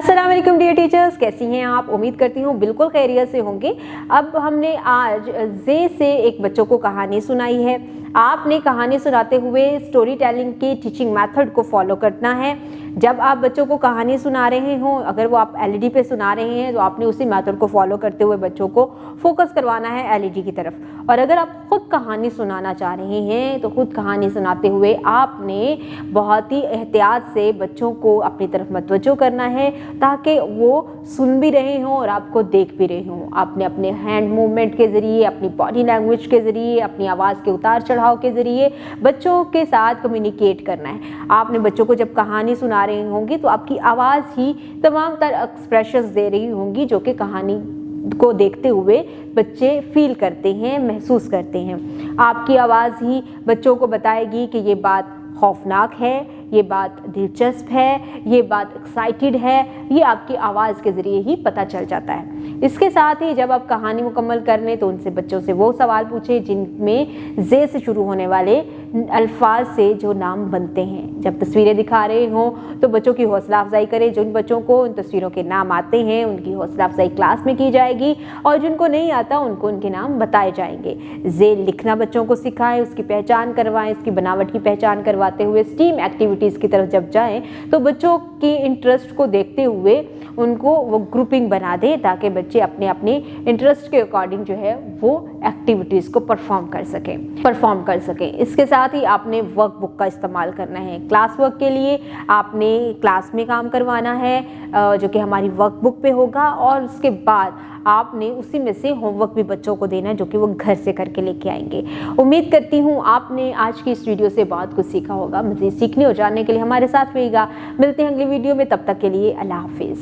अस्सलाम वालेकुम dear teachers, कैसी हैं आप? उम्मीद करती हूँ बिल्कुल खैरियत से होंगे। अब हमने आज जे से एक बच्चों को कहानी सुनाई है। आपने कहानी सुनाते हुए स्टोरी टेलिंग की टीचिंग मेथड को फॉलो करना है। जब आप बच्चों को कहानी सुना रहे हों, अगर वो आप एलईडी पे सुना रहे हैं तो आपने उसी मेथड को फॉलो करते हुए बच्चों को फोकस करवाना है एलईडी की तरफ। और अगर आप खुद कहानी सुनाना चाह रहे हैं तो खुद कहानी सुनाते हुए आपने बहुत ही एहतियात से बच्चों को अपनी तरफ मतवज्जो करना है ताकि वो सुन भी रहे हों और आपको देख भी रहे हों। आपने अपने हैंड मूवमेंट के ज़रिए, अपनी बॉडी लैंग्वेज के ज़रिए, अपनी आवाज़ के उतार चढ़ाव के ज़रिए बच्चों के साथ कम्युनिकेट करना है। आपने बच्चों को जब कहानी सुना रही होंगी तो आपकी आवाज़ ही तमाम तरह एक्सप्रेशंस दे रही होंगी जो कि कहानी को देखते हुए बच्चे फील करते हैं, महसूस करते हैं। आपकी आवाज़ ही बच्चों को बताएगी कि ये बात खौफनाक है, ये बात दिलचस्प है, ये बात एक्साइटेड है। ये आपकी आवाज़ के ज़रिए ही पता चल जाता है। इसके साथ ही जब आप कहानी मुकम्मल कर लें तो उनसे बच्चों से वो सवाल पूछें जिनमें जे से शुरू होने वाले अल्फाज से जो नाम बनते हैं। जब तस्वीरें दिखा रहे हों तो बच्चों की हौसला अफजाई करें। जिन बच्चों को उन तस्वीरों के नाम आते हैं उनकी हौसला अफजाई क्लास में की जाएगी और जिनको नहीं आता उनको उनके नाम बताए जाएंगे। जे लिखना बच्चों को सिखाएं, उसकी पहचान करवाएं, उसकी बनावट की पहचान करवाते हुए स्टीम एक्टिविटीज़ की तरफ जब जाएं तो बच्चों की इंटरेस्ट को देखते हुए उनको वो ग्रुपिंग बना दें ताकि बच्चे अपने अपने इंटरेस्ट के अकॉर्डिंग जो है वो एक्टिविटीज़ को परफॉर्म कर सकें। इसके साथ ही आपने वर्क बुक का इस्तेमाल करना है। क्लास वर्क के लिए आपने क्लास में काम करवाना है जो कि हमारी वर्क बुक पे होगा और उसके बाद आपने उसी में से होमवर्क भी बच्चों को देना है जो कि वो घर से करके लेके आएंगे। उम्मीद करती हूँ आपने आज की इस वीडियो से बहुत कुछ सीखा होगा। मज़ीद सीखने और जानने के लिए हमारे साथ रहिएगा। मिलते हैं अगली वीडियो में, तब तक के लिए अल्लाह हाफिज़।